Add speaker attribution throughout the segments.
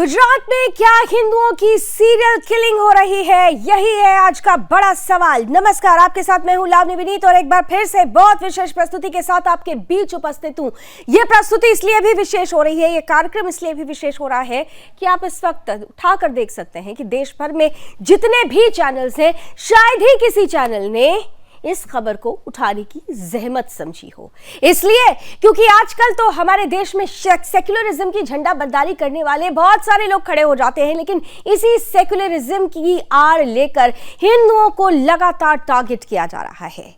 Speaker 1: गुजरात में क्या हिंदुओं की सीरियल किलिंग हो रही है, यही है आज का बड़ा सवाल। नमस्कार, आपके साथ मैं हूं लावनी विनीत और एक बार फिर से बहुत विशेष प्रस्तुति के साथ आपके बीच उपस्थित हूं। यह प्रस्तुति इसलिए भी विशेष हो रही है, यह कार्यक्रम इसलिए भी विशेष हो रहा है कि आप इस वक्त उठाकर देख सकते हैं कि देश भर में जितने भी चैनल्स हैं, शायद ही किसी चैनल ने इस खबर को उठाने की जहमत समझी हो। इसलिए क्योंकि आजकल तो हमारे देश में सेक्युलरिज्म की झंडा बरदारी करने वाले बहुत सारे लोग खड़े हो जाते हैं, लेकिन इसी सेक्युलरिज्म की आड़ लेकर हिंदुओं को लगातार टारगेट किया जा रहा है।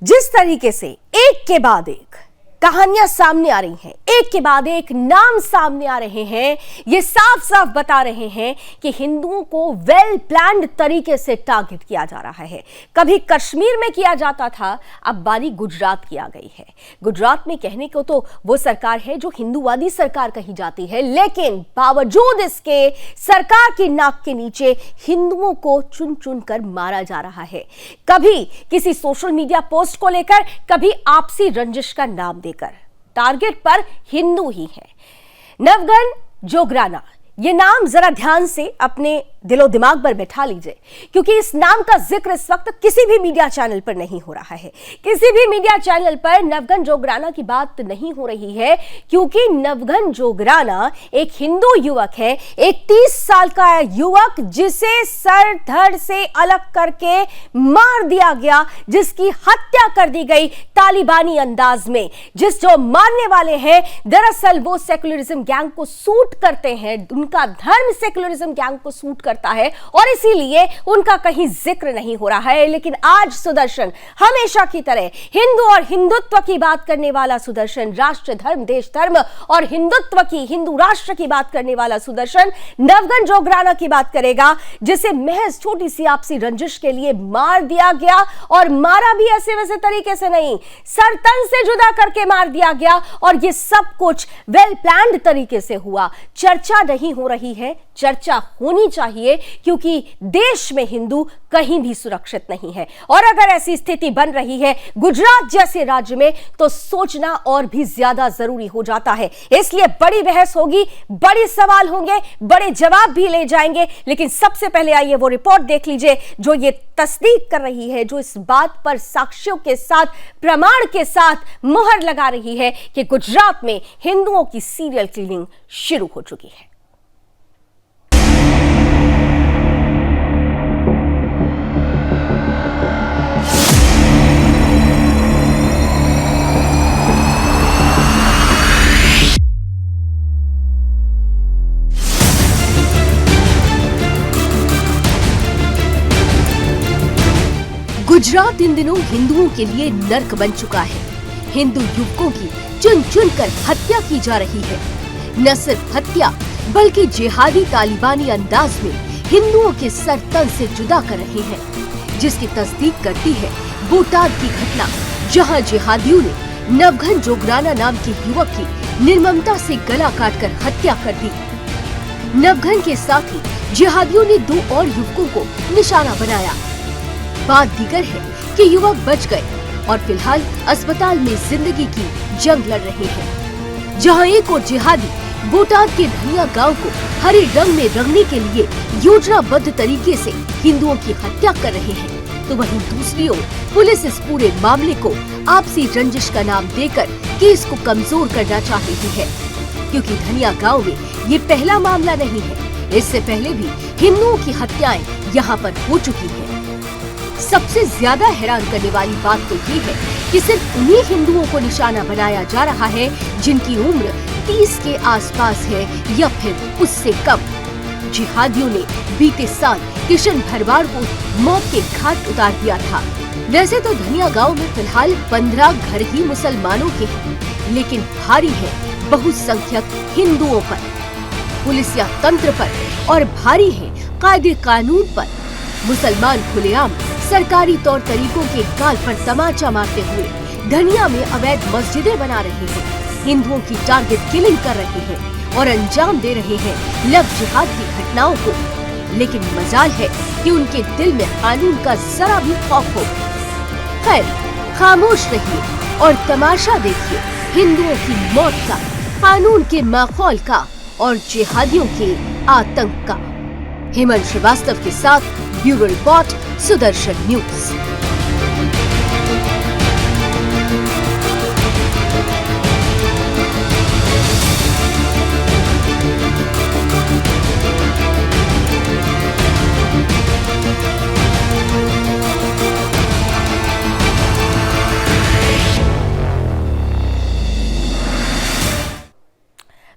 Speaker 1: जिस तरीके से एक के बाद एक कहानियां सामने आ रही हैं, एक के बाद एक नाम सामने आ रहे हैं, ये साफ साफ बता रहे हैं कि हिंदुओं को वेल प्लान्ड तरीके से टारगेट किया जा रहा है। कभी कश्मीर में किया जाता था, अब बारी गुजरात की आ गई है। गुजरात में कहने को तो वो सरकार है जो हिंदूवादी सरकार कही जाती है, लेकिन बावजूद इसके सरकार की नाक के नीचे हिंदुओं को चुन चुन कर मारा जा रहा है। कभी किसी सोशल मीडिया पोस्ट को लेकर, कभी आपसी रंजिश का नाम देकर। टारगेट पर हिंदू ही है। नवघन जोगराना, ये नाम जरा ध्यान से अपने दिलो दिमाग पर बैठा लीजिए, क्योंकि इस नाम का जिक्र इस वक्त किसी भी मीडिया चैनल पर नहीं हो रहा है। किसी भी मीडिया चैनल पर नवघन जोगराना की बात नहीं हो रही है, क्योंकि नवघन जोगराना एक हिंदू युवक है, एक 30 साल का युवक जिसे सर धड़ से अलग करके मार दिया गया, जिसकी हत्या कर दी गई तालिबानी अंदाज में। जो मारने वाले हैं, दरअसल वो सेक्युलरिज्म गैंग को सूट करते हैं, उनका धर्म सेक्युलरिज्म गैंग को सूट करता है और इसीलिए उनका कहीं जिक्र नहीं हो रहा है। लेकिन आज सुदर्शन, हमेशा की तरह हिंदू और हिंदुत्व की बात करने वाला सुदर्शन, राष्ट्र धर्म, देश धर्म और हिंदुत्व की, हिंदू राष्ट्र की बात करने वाला सुदर्शन नवघन जोगराना की बात करेगा, जिसे महज छोटी सी आपसी रंजिश के लिए मार दिया गया। और मारा भी ऐसे वैसे तरीके से नहीं, सर तन से जुदा करके मार दिया गया। और यह सब कुछ वेल प्लान्ड तरीके से हुआ। चर्चा नहीं हो रही है, चर्चा होनी चाहिए, क्योंकि देश में हिंदू कहीं भी सुरक्षित नहीं है। और अगर ऐसी स्थिति बन रही है गुजरात जैसे राज्य में, तो सोचना और भी ज्यादा जरूरी हो जाता है। इसलिए बड़ी बहस होगी, बड़े सवाल होंगे, बड़े जवाब भी ले जाएंगे। लेकिन सबसे पहले आइए वो रिपोर्ट देख लीजिए जो ये तस्दीक कर रही है, जो इस बात पर साक्ष्यों के साथ, प्रमाण के साथ मुहर लगा रही है कि गुजरात में हिंदुओं की सीरियल किलिंग शुरू हो चुकी है। गुजरात इन दिनों हिंदुओं के लिए नर्क बन चुका है। हिंदू युवकों की चुन चुन कर हत्या की जा रही है। न सिर्फ हत्या, बल्कि जिहादी तालिबानी अंदाज में हिंदुओं के सर तन से जुदा कर रहे हैं, जिसकी तस्दीक करती है बोटाद की घटना, जहां जिहादियों ने नवघन जोगराना नाम के युवक की निर्ममता से गला काटकर हत्या कर दी। नवघन के साथ ही जिहादियों ने 2 और युवकों को निशाना बनाया। बात दीगर है कि युवक बच गए और फिलहाल अस्पताल में जिंदगी की जंग लड़ रहे हैं। जहां एक और जिहादी बोटाद के धनिया गांव को हरे रंग में रंगने के लिए योजनाबद्ध तरीके से हिंदुओं की हत्या कर रहे हैं, तो वहीं दूसरी ओर पुलिस इस पूरे मामले को आपसी रंजिश का नाम देकर केस को कमजोर करना चाह रही है। क्योंकि धनिया गाँव में ये पहला मामला नहीं है, इससे पहले भी हिंदुओं की हत्याएं यहाँ पर हो चुकी है। सबसे ज्यादा हैरान करने वाली बात तो ये है कि सिर्फ उन्हीं हिंदुओं को निशाना बनाया जा रहा है जिनकी उम्र 30 के आसपास है या फिर उससे कम। जिहादियों ने बीते साल किशन भरवाड़ को मौत के घाट उतार दिया था। वैसे तो धनिया गांव में फिलहाल 15 घर ही मुसलमानों के हैं, लेकिन भारी है बहुसंख्यक हिंदुओं पर, पुलिस या तंत्र पर, और भारी है कायदे कानून पर। मुसलमान खुलेआम सरकारी तौर तरीकों के गाल पर तमाचा मारते हुए धनिया में अवैध मस्जिदें बना रहे हैं, हिंदुओं की टारगेट किलिंग कर रहे हैं और अंजाम दे रहे हैं लव जिहाद की घटनाओं को। लेकिन मजाल है कि उनके दिल में कानून का जरा भी खौफ हो। खैर, खामोश रहिए और तमाशा देखिए हिंदुओं की मौत का, कानून के माहौल का और जिहादियों के आतंक का। हेमंत श्रीवास्तव के साथ ब्यूरो रिपोर्ट, सुदर्शन न्यूज।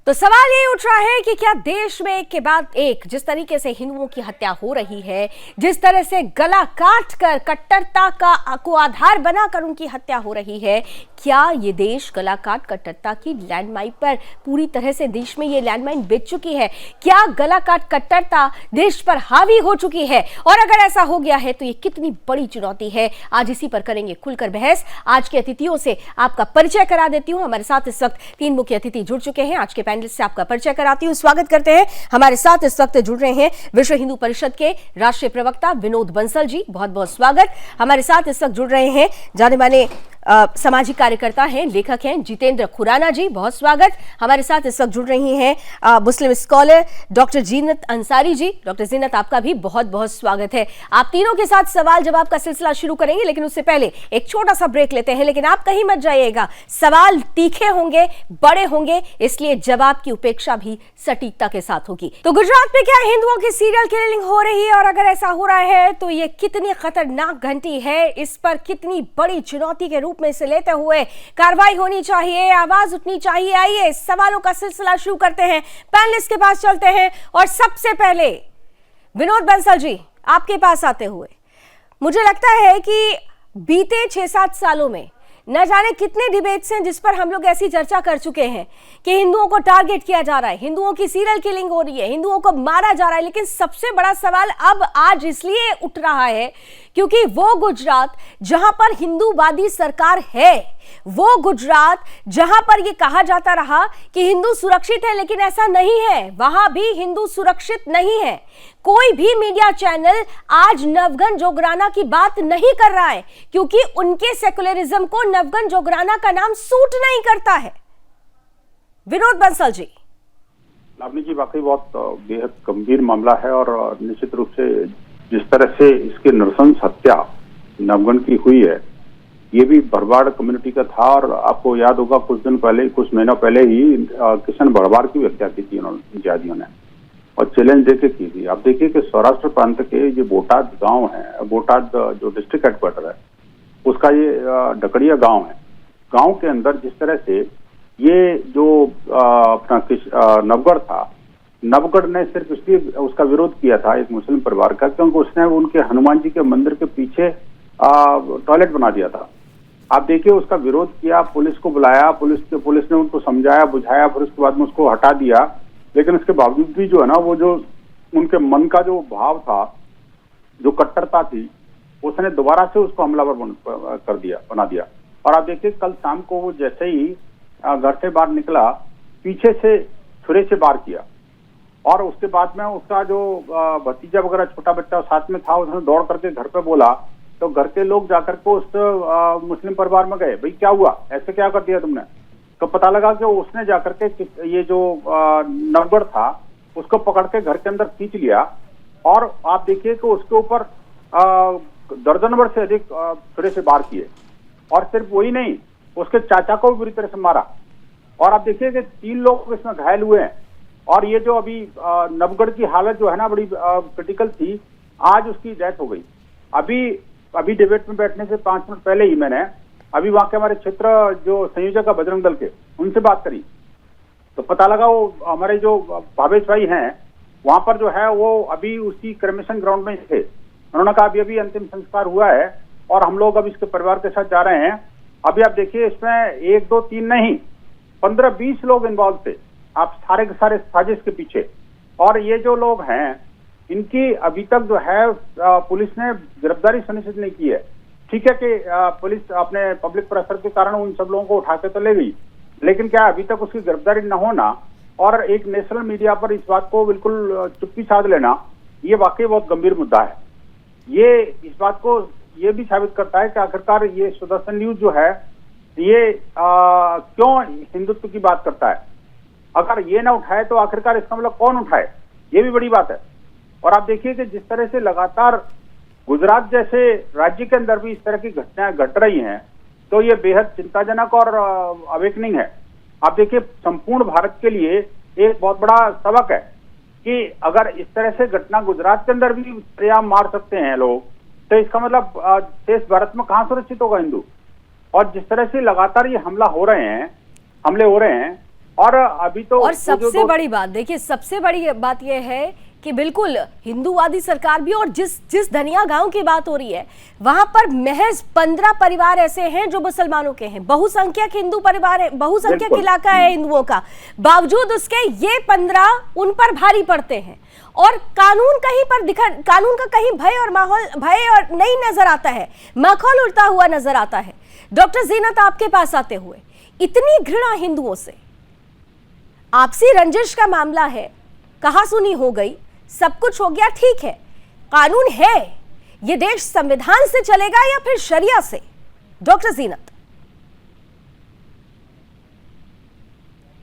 Speaker 1: तो सवाल ये उठ रहा है कि क्या देश में एक के बाद एक जिस तरीके से हिंदुओं की हत्या हो रही है, जिस तरह से गला काट कर कट्टरता को आधार बनाकर उनकी हत्या हो रही है, क्या ये देश गला काट कट्टरता की लैंडमाइन पर पूरी तरह से देश में ये लैंडमाइन बिछ चुकी है? क्या गला काट कट्टरता देश पर हावी हो चुकी है? और अगर ऐसा हो गया है तो ये कितनी बड़ी चुनौती है? आज इसी पर करेंगे खुलकर बहस। आज के अतिथियों से आपका परिचय करा देती हूं। हमारे साथ इस वक्त 3 मुख्य अतिथि जुड़ चुके हैं। आज के से आपका परिचय कराती हूं। स्वागत करते हैं। हमारे साथ इस वक्त जुड़ रहे हैं विश्व हिंदू परिषद के राष्ट्रीय प्रवक्ता विनोद बंसल जी, बहुत बहुत स्वागत। हमारे साथ इस वक्त जुड़ रहे हैं जाने माने सामाजिक कार्यकर्ता हैं, लेखक हैं जितेंद्र खुराना जी, बहुत स्वागत। हमारे साथ इस वक्त जुड़ रही हैं मुस्लिम स्कॉलर डॉक्टर जीनत अंसारी जी। डॉक्टर जीनत, आपका भी बहुत बहुत स्वागत है। आप तीनों के साथ सवाल जवाब का सिलसिला शुरू करेंगे, लेकिन उससे पहले एक छोटा सा ब्रेक लेते हैं। लेकिन आप कहीं मत जाइएगा, सवाल तीखे होंगे, बड़े होंगे, इसलिए जवाब की उपेक्षा भी सटीकता के साथ होगी। तो गुजरात में क्या हिंदुओं की सीरियल किलिंग हो रही है? और अगर ऐसा हो रहा है तो ये कितनी खतरनाक घंटी है? इस पर कितनी बड़ी चुनौती के रूप में इसे लेते हुए कार्रवाई होनी चाहिए, आवाज उठनी चाहिए? आइए सवालों का सिलसिला शुरू करते हैं। पैनलिस्ट के पास चलते हैं और सबसे पहले विनोद बंसल जी, आपके पास आते हुए, मुझे लगता है कि बीते 6-7 सालों में न जाने कितने डिबेट्स हैं जिस पर हम लोग ऐसी चर्चा कर चुके हैं कि हिंदुओं को टारगेट किया जा रहा है, हिंदुओं की सीरियल किलिंग हो रही है, हिंदुओं को मारा जा रहा है। लेकिन सबसे बड़ा सवाल अब आज इसलिए उठ रहा है क्योंकि वो गुजरात जहां पर हिंदूवादी सरकार है, वो गुजरात जहां पर ये कहा जाता रहा कि हिंदू सुरक्षित है, लेकिन ऐसा नहीं है, वहां भी हिंदू सुरक्षित नहीं है। कोई भी मीडिया चैनल आज नवगन जोगराना की बात नहीं कर रहा है क्योंकि उनके सेकुलरिज्म को नवगन जोगराना का नाम सूट नहीं करता है। विनोद बंसल जी।
Speaker 2: लावनी जी, वाकई बहुत बेहद गंभीर मामला है और निश्चित रूप से जिस तरह से इसकी नृशंस हत्या नवगन की हुई है, ये भी भरवाड़ कम्युनिटी का था। और आपको याद होगा कुछ महीनों पहले ही किशन भरवाड़ की हत्या की थी उन्होंने, जिहादियों ने, और चैलेंज देके की थी। आप देखिए कि सौराष्ट्र प्रांत के जो बोटाद गांव है, बोटाद जो डिस्ट्रिक्ट हेडक्वार्टर है, उसका ये ढकड़िया गांव है। गांव के अंदर जिस तरह से ये जो अपना नवगढ़ था, नवगढ़ ने सिर्फ इसलिए उसका विरोध किया था एक मुस्लिम परिवार का क्योंकि उसने उनके हनुमान जी के मंदिर के पीछे टॉयलेट बना दिया था। आप देखिए उसका विरोध किया, पुलिस को बुलाया, पुलिस ने उनको समझाया बुझाया, फिर उसके बाद में उसको हटा दिया। लेकिन उसके बावजूद भी जो है ना, वो जो उनके मन का जो भाव था, जो कट्टरता थी, उसने दोबारा से उसको हमलावर बना दिया। और आप देखिए कल शाम को वो जैसे ही घर से बाहर निकला, पीछे से छुरे से वार किया और उसके बाद में उसका जो भतीजा वगैरह छोटा बच्चा साथ में था, उसने दौड़ करके घर पे बोला, तो घर के लोग जाकर के उस मुस्लिम परिवार में गए, भाई क्या हुआ, ऐसे क्या कर दिया तुमने? तो पता लगा कि उसने जाकर के ये जो नवगढ़ था उसको पकड़ के घर के अंदर खींच लिया। और आप देखिए कि उसके ऊपर दर्जन भर से अधिक छुरे से वार किए। और सिर्फ वही नहीं, उसके चाचा को भी बुरी तरह से मारा। और आप देखिए कि 3 लोग इसमें घायल हुए हैं। और ये जो अभी नवगढ़ की हालत जो है ना, बड़ी क्रिटिकल थी, आज उसकी डेथ हो गई। अभी डिबेट में बैठने से 5 मिनट पहले ही मैंने अभी वहां के हमारे क्षेत्र जो संयोजक है बजरंग दल के, उनसे बात करी तो पता लगा वो हमारे जो भावेश भाई हैं वहां पर जो है वो अभी उसी क्रमेशन ग्राउंड में थे। उन्होंने कहा अभी अंतिम संस्कार हुआ है और हम लोग अब इसके परिवार के साथ जा रहे हैं। अभी आप देखिए इसमें 1, 2, 3 नहीं, 15-20 लोग इन्वॉल्व थे, आप सारे के सारे साजिश के पीछे। और ये जो लोग हैं इनकी अभी तक जो है पुलिस ने गिरफ्तारी सुनिश्चित नहीं की है। ठीक है कि पुलिस अपने पब्लिक प्रेशर के कारण उन सब लोगों को उठा के तो ले गई, लेकिन क्या अभी तक उसकी गिरफ्तारी न होना और एक नेशनल मीडिया पर इस बात को बिल्कुल चुप्पी साध लेना, ये वाकई बहुत गंभीर मुद्दा है। ये इस बात को ये भी साबित करता है कि आखिरकार ये सुदर्शन न्यूज जो है ये क्यों हिंदुत्व की बात करता है। अगर ये ना उठाए तो आखिरकार इसका मतलब कौन उठाए, ये भी बड़ी बात है। और आप देखिए कि जिस तरह से लगातार गुजरात जैसे राज्य के अंदर भी इस तरह की घटनाएं घट रही हैं, तो ये बेहद चिंताजनक और अवेकनिंग है। आप देखिए संपूर्ण भारत के लिए एक बहुत बड़ा सबक है कि अगर इस तरह से घटना गुजरात के अंदर भी सरेआम मार सकते हैं लोग, तो इसका मतलब शेष भारत में कहाँ सुरक्षित होगा हिंदू। और जिस तरह से लगातार ये हमले हो रहे हैं और अभी तो
Speaker 1: और सबसे बड़ी बात देखिए, सबसे बड़ी बात यह है कि बिल्कुल हिंदूवादी सरकार भी, और जिस धनिया गांव की बात हो रही है वहां पर महज 15 परिवार ऐसे हैं जो मुसलमानों के हैं। बहुसंख्यक हिंदू परिवार है, बहुसंख्यक इलाका है हिंदुओं का, बावजूद उसके ये 15 उन पर भारी पड़ते हैं। और कानून का कहीं भय और नहीं नजर आता है, माहौल उड़ता हुआ नजर आता है। डॉक्टर जीनत, आपके पास आते हुए, इतनी घृणा हिंदुओं से, आपसी रंजिश का मामला है, कहा सुनी हो गई, सब कुछ हो गया, ठीक है, कानून है, ये देश संविधान से चलेगा या फिर शरिया से? डॉक्टर जीनत।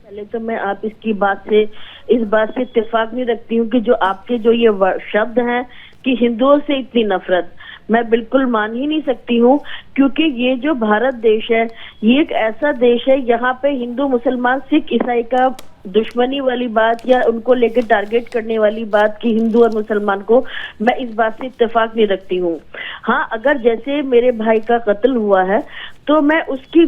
Speaker 3: पहले तो मैं आप इस बात से इत्तेफाक नहीं रखती हूँ कि जो आपके जो ये शब्द हैं कि हिंदुओं से इतनी नफरत, मैं बिल्कुल मान ही नहीं सकती हूँ। क्योंकि ये जो भारत देश है, ये एक ऐसा देश है, यहाँ पे हिंदू मुसलमान सिख ईसाई का दुश्मनी वाली बात या उनको लेकर टारगेट करने वाली बात कि हिंदू और मुसलमान को, मैं इस बात से इत्तेफाक नहीं रखती हूँ। हाँ, अगर जैसे मेरे भाई का कत्ल हुआ है तो मैं उसकी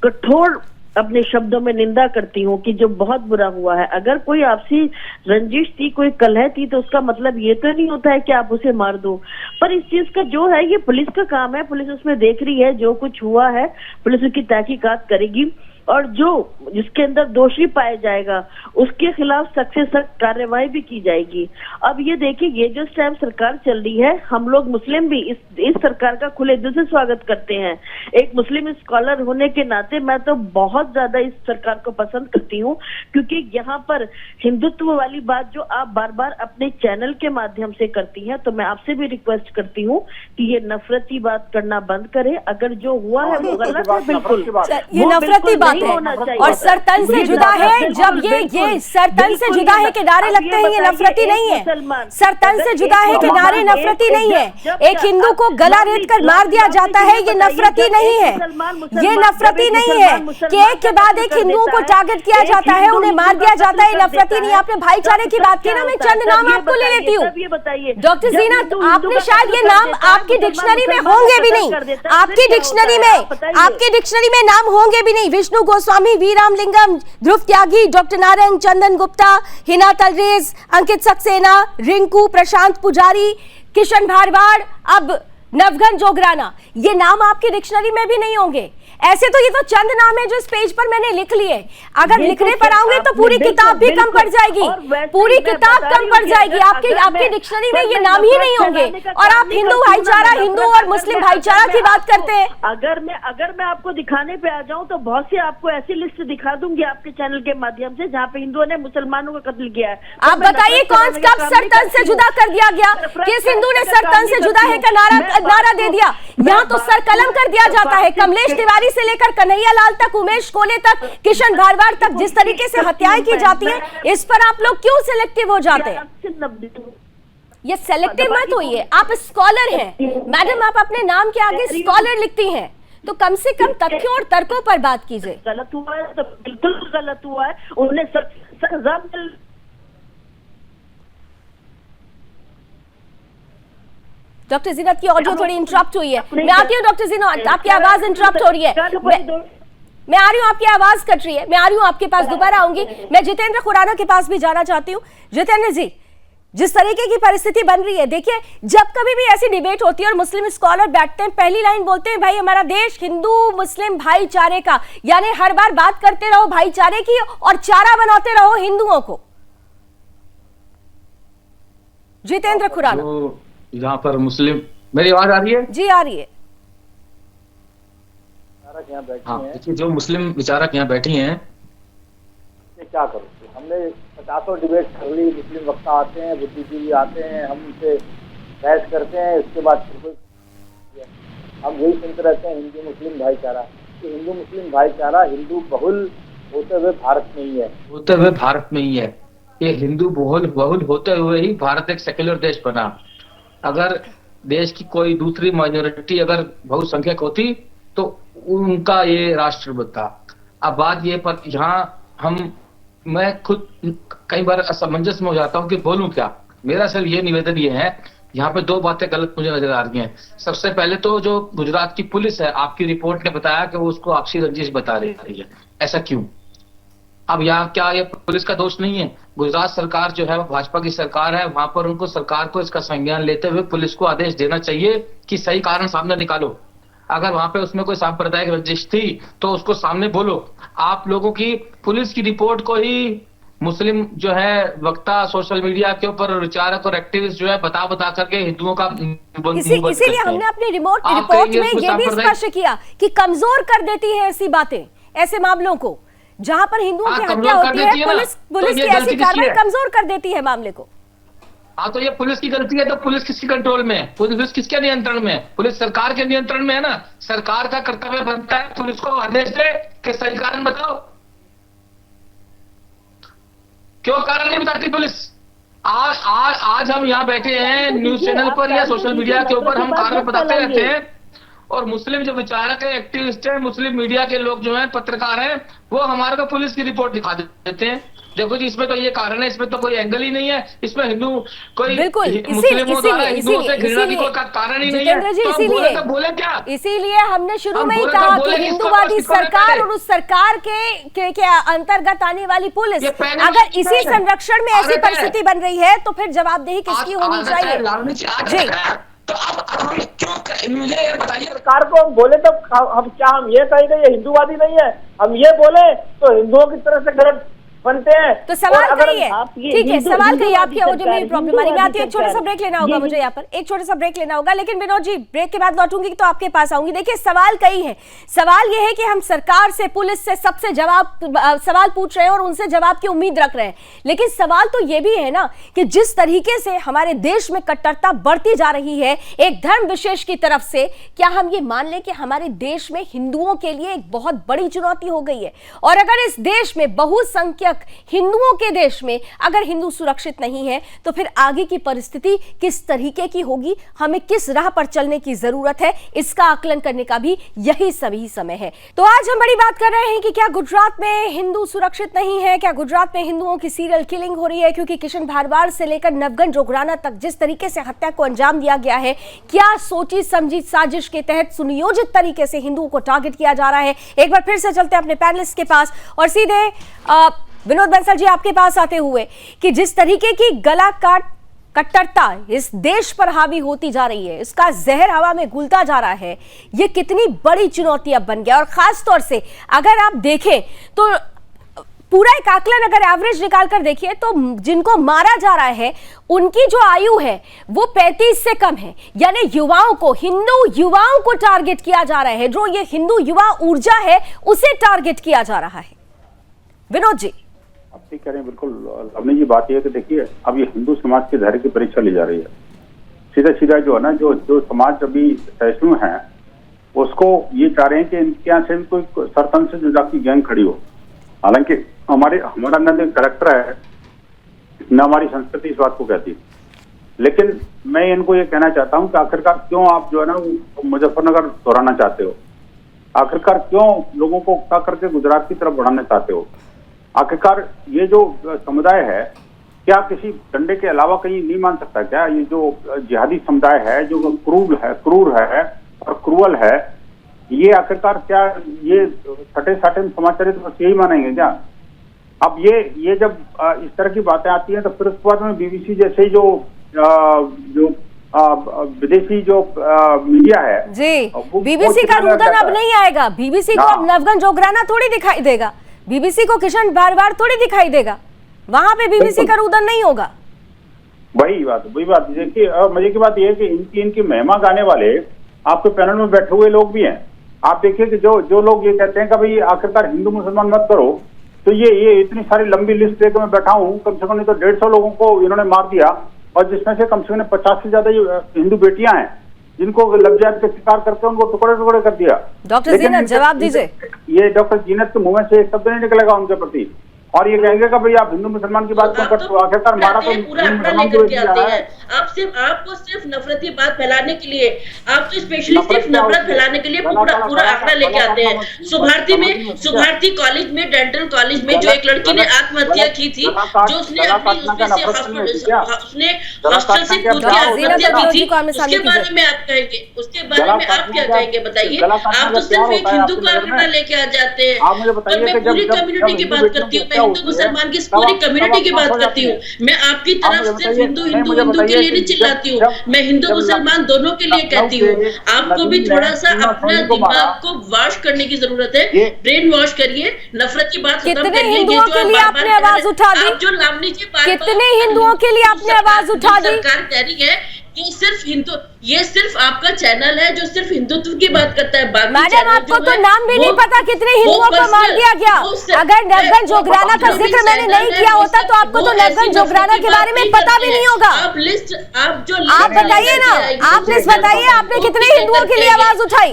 Speaker 3: कठोर अपने शब्दों में निंदा करती हूँ कि जो बहुत बुरा हुआ है। अगर कोई आपसी रंजिश थी, कोई कलह थी, तो उसका मतलब ये तो नहीं होता है कि आप उसे मार दो। पर इस चीज का जो है, ये पुलिस का काम है, पुलिस उसमें देख रही है, जो कुछ हुआ है पुलिस उसकी तहकीकात करेगी और जो जिसके अंदर दोषी पाया जाएगा उसके खिलाफ सख्त से सख्त कार्रवाई भी की जाएगी। अब ये देखिए, ये जो इस टाइम सरकार चल रही है, हम लोग मुस्लिम भी इस सरकार का खुले दिल से स्वागत करते हैं। एक मुस्लिम स्कॉलर होने के नाते मैं तो बहुत ज्यादा इस सरकार को पसंद करती हूँ, क्योंकि यहाँ पर हिंदुत्व वाली बात जो आप बार बार अपने चैनल के माध्यम से करती हैं, तो मैं आपसे भी रिक्वेस्ट करती हूँ कि ये नफरती बात करना बंद करें। अगर जो हुआ है वो गलत है, बिल्कुल
Speaker 1: ये नफरती बात है और सरतन से जुदा है। जब ये सरतन से जुदा है कि नारे लगते हैं, ये नफरती नहीं है। सरतन से जुदा है कि नारे नफरती नहीं है। एक हिंदू को गला रेत कर मार दिया जाता है, ये नफरती नहीं है। ये नफरती नहीं है कि एक के बाद एक हिंदुओं को टारगेट किया जाता है, उन्हें मार दिया जाता है, नफरती नहीं। आपने भाईचारे की बात की ना, मैं चंद नाम आपको ले लेती हूँ। डॉक्टर जीनत, आपने शायद ये नाम आपकी डिक्शनरी में होंगे भी नहीं, आपकी डिक्शनरी में नाम होंगे भी नहीं। विष्णु गोस्वामी, वी रामलिंगम, ध्रुव त्यागी, डॉक्टर नारंग, चंदन गुप्ता, हिना तलरेज, अंकित सक्सेना, रिंकू, प्रशांत पुजारी, किशन भारवाड़, अब नवघन जोगराना, ये नाम आपकी डिक्शनरी में भी नहीं होंगे। ऐसे तो ये तो चंद नाम है जो इस पेज पर मैंने लिख लिए। अगर लिखने पर आऊंगे तो पूरी किताब भी कम पड़ जाएगी, पूरी किताब कम पड़ जाएगी। आपकी डिक्शनरी में ये नाम ही नहीं होंगे और आप हिंदू भाईचारा, हिंदू और मुस्लिम भाईचारा की बात करते हैं।
Speaker 3: अगर मैं आपको दिखाने पे आ जाऊं तो बहुत सी आपको ऐसी लिस्ट दिखा दूंगी आपके चैनल के माध्यम से जहाँ पे हिंदुओं ने मुसलमानों का कत्ल किया है।
Speaker 1: आप बताइए कौन कब सरतन से जुदा कर दिया गया? किस हिंदू ने सरतन से जुदा है का नारा दे दिया? यहाँ तो सर कलम कर दिया जाता है। कमलेश तिवारी से लेकर कन्हैया लाल तक, उमेश कोले तक, किशन भारवाड़ तक, जिस तरीके से हत्याएं की जाती है, इस पर आप लोग क्यों सिलेक्टिव हो जाते हैं? ये सिलेक्टिव मत होइए, आप स्कॉलर हैं मैडम, आप अपने नाम के आगे स्कॉलर लिखती हैं, तो कम से कम तथ्यों और तर्कों पर बात कीजिए।
Speaker 3: गलत हुआ है तो बिल्कुल गलत हुआ है, उन्हें सजा मिल।
Speaker 1: डॉक्टर जीनत की ऑडियो थोड़ी इंटरप्ट हुई है, मैं आती हूँ। डॉक्टर जीनत, आपकी आवाज इंटरप्ट हो रही है, मैं आ रही हूँ, आपकी आवाज कट रही है, मैं आ रही हूँ आपके पास, दोबारा आऊंगी। मैं जितेंद्र खुराना के पास भी जाना चाहती हूँ। जितेंद्र जी, जिस तरीके की परिस्थिति बन रही है, देखिए जब कभी भी ऐसी डिबेट होती है और मुस्लिम स्कॉलर बैठते हैं, पहली लाइन बोलते हैं, भाई हमारा देश हिंदू मुस्लिम भाईचारे का, यानी हर बार बात करते रहो भाईचारे की और चारा बनाते रहो हिंदुओं को। जितेंद्र खुराना,
Speaker 4: यहाँ पर मुस्लिम, मेरी आवाज आ रही है?
Speaker 1: जी आ रही है।
Speaker 4: हाँ, देखिए जो मुस्लिम विचारक यहाँ बैठी हैं,
Speaker 5: क्या करो, हमने 50 डिबेट कर ली, मुस्लिम वक्ता आते हैं, बुद्धिजीवी आते हैं, हम उनसे बहस करते हैं, इसके बाद हम यही सुनते रहते हैं हिंदू मुस्लिम भाईचारा। कि हिंदू मुस्लिम भाईचारा हिंदू बहुल होते हुए भारत में ही है।
Speaker 4: होते हुए भारत में ही है। ये हिंदू बहुल होते हुए ही भारत एक सेक्युलर देश बना। अगर देश की कोई दूसरी माइनॉरिटी अगर बहुसंख्यक होती तो उनका ये राष्ट्र बनता। अब बात ये पर यहाँ मैं खुद कई बार असमंजस में हो जाता हूँ कि बोलूं क्या। मेरा सिर्फ ये निवेदन ये है, यहाँ पे दो बातें गलत मुझे नजर आ रही हैं। सबसे पहले तो जो गुजरात की पुलिस है, आपकी रिपोर्ट ने बताया कि वो उसको आपसी रंजिश बता रही है। ऐसा क्यों? अब यहाँ क्या ये पुलिस का दोष नहीं है? गुजरात सरकार जो है वो भाजपा की सरकार है, वहां पर उनको सरकार को इसका संज्ञान लेते हुए पुलिस को आदेश देना चाहिए कि सही कारण सामने निकालो। अगर वहां पे उसमें कोई सांप्रदायिक रंजिश थी तो उसको सामने बोलो। आप लोगों की पुलिस की रिपोर्ट को ही मुस्लिम जो है वक्ता, सोशल मीडिया के ऊपर विचारक और एक्टिविस्ट जो है बता करके हिंदुओं का
Speaker 1: इसीलिए हमने अपनी रिपोर्ट में ये भी स्पष्ट किया कि कमजोर कर देती है ऐसी बातें, ऐसे मामलों को जहां पर हिंदुओं की हत्या होती है। पुलिस की ऐसी कार्रवाई कमजोर कर देती है मामले को।
Speaker 4: हाँ, तो ये पुलिस की गलती है। तो पुलिस किसकी कंट्रोल में है? पुलिस किसके नियंत्रण में है? पुलिस सरकार के नियंत्रण में है ना। सरकार का कर्तव्य बनता है पुलिस को आदेश दे कि सही कारण बताओ। क्यों कारण नहीं बताती पुलिस? आज हम यहाँ बैठे हैं न्यूज चैनल पर या सोशल मीडिया के ऊपर, हम कारण बताते रहते हैं, और मुस्लिम जो विचारक है, एक्टिविस्ट है, मुस्लिम मीडिया के लोग जो हैं, पत्रकार हैं, वो हमारे को पुलिस की रिपोर्ट दिखा देते हैं। देखो जी, इसमें तो ये कारण है, इसमें तो कोई एंगल ही नहीं है, इसमें हिंदू कोई मुस्लिमों द्वारा हिंदुओं से घृणा की कोई कारण ही नहीं है। तो बोले क्या?
Speaker 1: इसीलिए हमने शुरू में ही कहा कि हिंदूवादी सरकार और उस सरकार के अंतर्गत आने वाली पुलिस, अगर इसी संरक्षण में ऐसी परिस्थिति बन रही है तो फिर जवाबदेही किसकी होनी चाहिए? जी,
Speaker 4: तो अब क्यों मुझे ये बताइए।
Speaker 5: सरकार को हम बोले तो हम ये कहेंगे ये हिंदूवादी नहीं है, हम ये बोले तो हिंदुओं की तरह से गलत बनते हैं।
Speaker 1: तो सवाल करिए, ठीक है, सवाल करिए। आपकी ऑडियो में प्रॉब्लम आ रही है। मैं आती हूँ, एक छोटा सा ब्रेक लेना होगा मुझे, यहाँ पर एक छोटा सा ब्रेक लेना होगा। लेकिन विनोद जी, ब्रेक के बाद लौटूंगी तो आपके पास आऊंगी। देखिए, सवाल कई है। सवाल ये है कि हम सरकार से, पुलिस से सबसे सवाल पूछ रहे हैं और उनसे जवाब की उम्मीद रख रहे हैं। लेकिन सवाल तो ये भी है ना कि जिस तरीके से हमारे देश में कट्टरता बढ़ती जा रही है एक धर्म विशेष की तरफ से, क्या हम ये मान लें कि हमारे देश में हिंदुओं के लिए एक बहुत बड़ी चुनौती हो गई है? और अगर इस देश में बहुसंख्यक हिंदुओं के देश में अगर हिंदू सुरक्षित नहीं है तो फिर आगे की परिस्थिति किस तरीके की होगी? हमें किस राह पर चलने की जरूरत है, इसका आकलन करने का भी यही सभी समय है। तो आज हम बड़ी बात कर रहे हैं कि क्या गुजरात में हिंदू सुरक्षित नहीं है? क्या गुजरात में हिंदुओं की सीरियल किलिंग हो रही है? क्योंकि किशन भारवार से लेकर नवगन जोगराना तक जिस तरीके से हत्या को अंजाम दिया गया है, क्या सोची समझी साजिश के तहत सुनियोजित तरीके से हिंदुओं को टारगेट किया जा रहा है? एक बार फिर से चलते हैं अपने पैनलिस्ट के पास और सीधे विनोद बंसल जी आपके पास आते हुए कि जिस तरीके की गला काट कट्टरता इस देश पर हावी होती जा रही है, इसका जहर हवा में घुलता जा रहा है, ये कितनी बड़ी चुनौती अब बन गया। और खास तौर से अगर आप देखें तो पूरा एक आकलन अगर एवरेज निकाल कर देखिए तो जिनको मारा जा रहा है उनकी जो आयु है वो 35 से कम है। यानी युवाओं को, हिंदू युवाओं को टारगेट किया जा रहा है। जो ये हिंदू युवा ऊर्जा है उसे टारगेट किया जा रहा है। विनोद जी,
Speaker 2: आप ठीक कह रहे हैं, बिल्कुल। लवनी जी, बात यह है कि देखिए, अब ये हिंदू समाज के धैर्य की परीक्षा ली जा रही है। सीधा सीधा जो है ना, जो समाज अभी सहिष्णु है उसको ये चाह रहे हैं कि इनके यहाँ से कोई सरपंच से जुदा की गैंग खड़ी हो। हालांकि हमारा न जो करेक्टर है न हमारी संस्कृति इस बात को कहती है। लेकिन मैं इनको ये कहना चाहता हूँ कि आखिरकार क्यों आप जो है ना मुजफ्फरनगर दोहराना चाहते हो? आखिरकार क्यों लोगों को उकसा करके गुजरात की तरफ बढ़ाना चाहते हो? आखिरकार ये जो समुदाय है क्या किसी डंडे के अलावा कहीं नहीं मान सकता क्या? ये जो जिहादी समुदाय है, जो क्रूर है और क्रूअल है, ये आखिरकार क्या ये सटे साटे समाचारित बस यही मानेंगे क्या? अब ये जब इस तरह की बातें आती हैं तो फिर उसके बाद में बीबीसी जैसे जो विदेशी जो मीडिया है
Speaker 1: जी, बीबीसी का रुदन अब नहीं आएगा। बीबीसी को अब नवगन जोगराना थोड़ी दिखाई देगा, बीबीसी को किशन भारवार थोड़ी दिखाई देगा, वहां पे बीबीसी का रुदन नहीं होगा।
Speaker 2: वही बात देखिए, मजे की बात यह है कि इनकी महिमा गाने वाले आपके पैनल में बैठे हुए लोग भी हैं। आप देखिए कि जो लोग ये कहते हैं कि भाई आखिरकार हिंदू मुसलमान मत करो, तो ये इतनी सारी लंबी लिस्ट लेकर मैं बैठा हूँ, कम से कम नहीं तो 150 लोगों को इन्होंने मार दिया, और जिसमें से कम से कम 50 से ज्यादा हिंदू बेटियां हैं। जिनको लफ्ज़ियात के शिकार करके उनको टुकड़े टुकड़े कर दिया।
Speaker 1: डॉक्टर जीनत जवाब दीजिए।
Speaker 2: ये डॉक्टर जीनत के मुंह में से एक शब्द नहीं निकलेगा उनके प्रति, और ये कहेंगे कि भाई आप हिंदू मुसलमान की बात क्यों करते हो, आखिरकार मारा तो
Speaker 3: पूरा अपना लेकर के आते हैं। आपको सिर्फ नफरती बात फैलाने के लिए, आप तो स्पेशली सिर्फ नफरत फैलाने के लिए पूरा आंकड़ा लेके आते हैं। सुभारती कॉलेज में, डेंटल कॉलेज में जो एक लड़की ने आत्महत्या की थी, जो उसने अपनी उसने हॉस्टल से कूद के आत्महत्या की थी, उसके बारे में आप कहेंगे, उसके बारे में आप क्या कहेंगे बताइए। आप तो सिर्फ एक हिंदू का आंकड़ा लेके आ जाते हैं, और मैं पूरी कम्युनिटी की बात करती हूँ, हिंदू मुसलमान की पूरी कम्युनिटी की बात करती हूँ। मैं आपकी तरफ सिर्फ हिंदू के लिए नहीं चिल्लाती हूँ, मैं हिंदू मुसलमान दोनों के लिए कहती हूँ। आपको भी थोड़ा सा अपना दिमाग को वॉश करने की जरूरत है, ब्रेन वॉश करिए, नफरत की बात खत्म करिए।
Speaker 1: हिंदुओं के लिए आपने आवाज उठा दी,
Speaker 3: जो लावनी जी
Speaker 1: कितने हिंदुओं के लिए आपने आवाज उठा दी।
Speaker 3: सरकार कह रही है कि सिर्फ हिंदू, ये सिर्फ आपका चैनल है जो सिर्फ हिंदुत्व की बात करता है।
Speaker 1: मैडम आपको तो नाम भी नहीं पता कितने हिंदुओं को मार दिया गया। अगर नवगंज जोगराना का जिक्र मैंने नहीं किया होता तो आपको तो नवगंज जोगराना के बारे में पता भी नहीं होगा। आप बताइए ना, आप लिस्ट बताइए, आपने कितने हिंदुओं के लिए आवाज उठाई।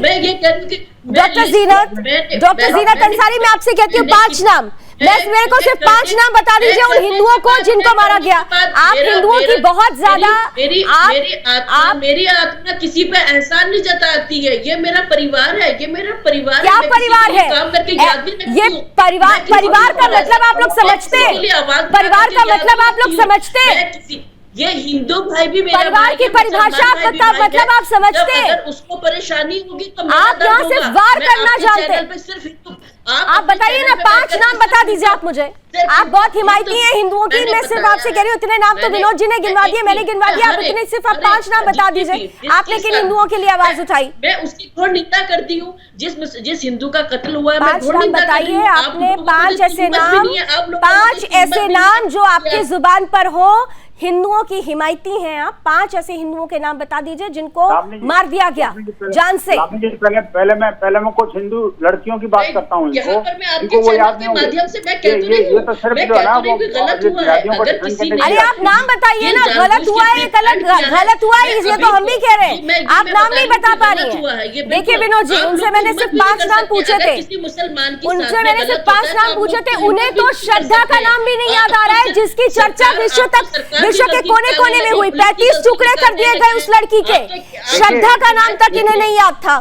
Speaker 1: डॉक्टर जीनत अंसारी, मैं आपसे कहती हूँ 5 नाम, मेरे को सिर्फ 5 नाम बता दीजिए उन हिंदुओं को जिनको मारा गया। आप हिंदुओं की बहुत ज्यादा,
Speaker 3: मेरी आत्मा किसी पे एहसान नहीं जताती है, ये मेरा परिवार है, ये मेरा परिवार।
Speaker 1: क्या परिवार है?
Speaker 3: काम करके याद भी नहीं,
Speaker 1: ये परिवार का मतलब आप लोग समझते हैं? परिवार का मतलब आप लोग समझते हैं?
Speaker 3: ये हिंदू भाई भी मेरा
Speaker 1: परिवार की परिभाषा मतलब आप समझते हैं?
Speaker 3: अगर उसको परेशानी होगी तो
Speaker 1: आप यहाँ सिर्फ वार करना जानते हैं। आप बताइए ना, 5 नाम बता दीजिए आप मुझे। आप बहुत हिमायती हैं हिंदुओं की, मैं सिर्फ आपसे कह रही हूँ इतने नाम तो विनोद जी ने गिनवा दिए, मैंने गिनवा दिया, आप इतने सिर्फ आप 5 नाम बता दीजिए। आपने किन हिंदुओं के लिए आवाज उठाई?
Speaker 3: मैं उसकी घोर निंदा करती हूँ, जिस हिंदू का कत्ल हुआ है।
Speaker 1: 5 नाम बताइए आपने, 5 ऐसे नाम जो आपकी जुबान पर हो, हिंदुओं की हिमायती हैं आप। 5 ऐसे हिंदुओं के नाम बता दीजिए जिनको मार दिया गया जान से।
Speaker 2: पहले मैं कुछ हिंदू लड़कियों की बात करता हूँ, इनको वो याद नहीं
Speaker 3: माध्यम से मैं कहती हूँ,
Speaker 2: ये तो सिर्फ जो है ना वो
Speaker 3: गलत हुआ है। अगर किसी ने,
Speaker 1: अरे आप नाम बताइए ना, गलत हुआ है, गलत हुआ है, ये तो हम भी कह रहे हैं, आप नाम नहीं बता पा रही हैं। देखिए विनोद जी, उनसे मैंने सिर्फ 5 नाम पूछे थे, उनसे मैंने सिर्फ 5 नाम पूछे थे। उन्हें तो श्रद्धा का नाम भी नहीं याद आ रहा है, जिसकी चर्चा विश्व के कोने कोने में हुई। 35 टुकड़े कर दिए गए उस लड़की के, श्रद्धा का नाम तक इन्हें नहीं याद था,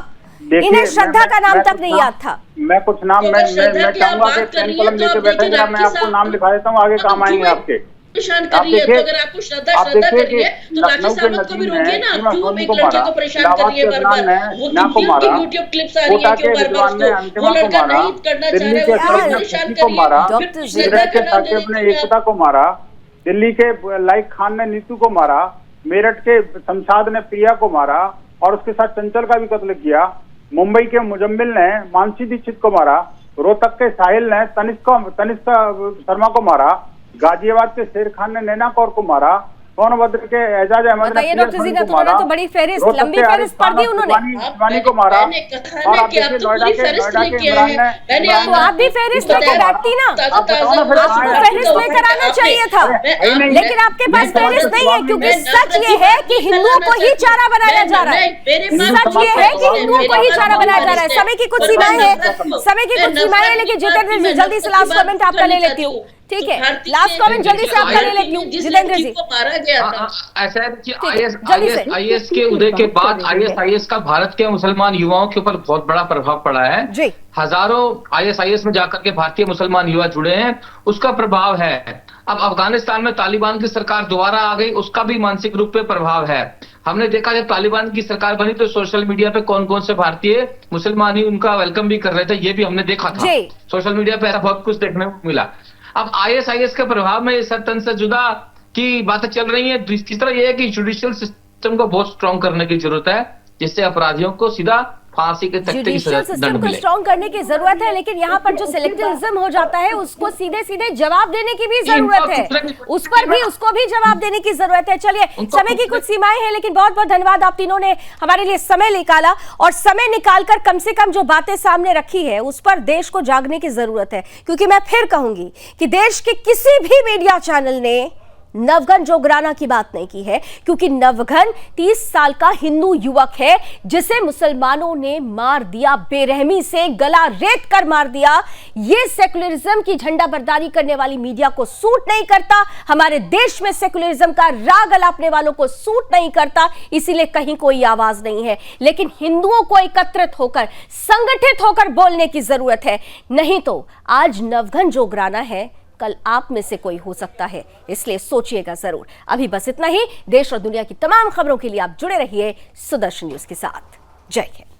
Speaker 1: इन्हें श्रद्धा का नाम तक नहीं याद था।
Speaker 2: मैं कुछ नाम मैं चाहूंगा कि पेन कलम लेके बैठेंगे, मैं आपको नाम लिखा देता हूँ, आगे काम आएंगे आपके।
Speaker 3: परेशान कर रही है, तो अगर आपको श्रद्धा कर रही है तो राखी सावंत को भी रोकिए ना, क्यों एक लड़के को परेशान कर रही है बार-बार। वो यूट्यूब क्लिप्स आ रही है क्यों बार-बार वो लड़का नहीं करना चाह रहा है, वो परेशान कर रही है।
Speaker 2: डॉक्टर साकिब ने एकता को मारा, दिल्ली के लाइक खान ने नीतू को मारा, मेरठ के शमशाद ने प्रिया को मारा और उसके साथ चंचल का भी कत्ल किया, मुंबई के मुजम्मिल ने मानसी दीक्षित को मारा, रोहतक के साहिल ने तनिष्का शर्मा को मारा, गाजियाबाद के शेर खान ने नैना कौर को मारा, सोनभद्र के एजाज अहमद ने
Speaker 1: डॉक्टर जी ने तो बड़ी फेरिस्त, लंबी फेरिस्त पढ़ दी उन्होंने
Speaker 2: को मारा। और आप देखिए नोएडा के इमरान ने,
Speaker 1: तो आप भी फेरिस्त लेकर बैठती ना, आपको फेरिस्त लेकर आना चाहिए था, लेकिन आपके पास फेरिस्त नहीं है, क्योंकि सच ये है कि हिंदुओं को ही चारा बनाया जा रहा है। सच ये है कि हिंदुओं को ही चारा बनाया जा रहा है। समय की कुछ सीमाएं हैं, लेकिन जितेंद्र जी जल्दी से लास्ट कमेंट आपका ले लेती हूँ, ठीक है? लास्ट कमेंट जल्दी से आपका ले लेती हूँ जितेंद्र जी।
Speaker 4: ऐसा है कि IS के उदय के बाद IS का भारत के मुसलमान युवाओं के ऊपर बहुत बड़ा प्रभाव पड़ा है जी। हजारों IS में जाकर के भारतीय मुसलमान युवा जुड़े हैं, उसका प्रभाव है। अब अफगानिस्तान में तालिबान की सरकार दोबारा आ गई, उसका भी मानसिक रूप पे प्रभाव है। हमने देखा जब तालिबान की सरकार बनी तो सोशल मीडिया पे कौन कौन से भारतीय मुसलमान ही उनका वेलकम भी कर रहे थे, ये भी हमने देखा था। सोशल मीडिया पे ऐसा बहुत कुछ देखने को मिला। अब IS के प्रभाव में इस तन से जुदा की बातें चल रही हैं। दूसरी तरह यह है कि जुडिशियल सिस्टम को बहुत स्ट्रॉन्ग करने की जरूरत है, जिससे अपराधियों को सीधा फांसी के तख्ते की सजा
Speaker 1: सिस्टम को स्ट्रॉन्ग करने की जरूरत है, लेकिन यहाँ पर जो सिलेक्टिविज्म हो जाता है उसको सीधे सीधे जवाब देने की भी जरूरत है, उसको भी जवाब देने की जरूरत है। चलिए, समय की कुछ सीमाएं हैं, लेकिन बहुत बहुत धन्यवाद, आप तीनों ने हमारे लिए समय निकाला, और समय निकालकर कम से कम जो बातें सामने रखी है उस पर देश को जागने की जरूरत है। क्योंकि मैं फिर कहूंगी कि देश के किसी भी मीडिया चैनल ने नवघन जोगराना की बात नहीं की है, क्योंकि नवघन 30 साल का हिंदू युवक है जिसे मुसलमानों ने मार दिया, बेरहमी से गला रेत कर मार दिया। यह सेकुलरिज्म की झंडा बरदारी करने वाली मीडिया को सूट नहीं करता, हमारे देश में सेकुलरिज्म का राग अलापने वालों को सूट नहीं करता, इसीलिए कहीं कोई आवाज नहीं है। लेकिन हिंदुओं को एकत्रित होकर, संगठित होकर बोलने की जरूरत है, नहीं तो आज नवघन जोगराना है, कल आप में से कोई हो सकता है, इसलिए सोचिएगा जरूर। अभी बस इतना ही। देश और दुनिया की तमाम खबरों के लिए आप जुड़े रहिए सुदर्शन न्यूज के साथ। जय हिंद।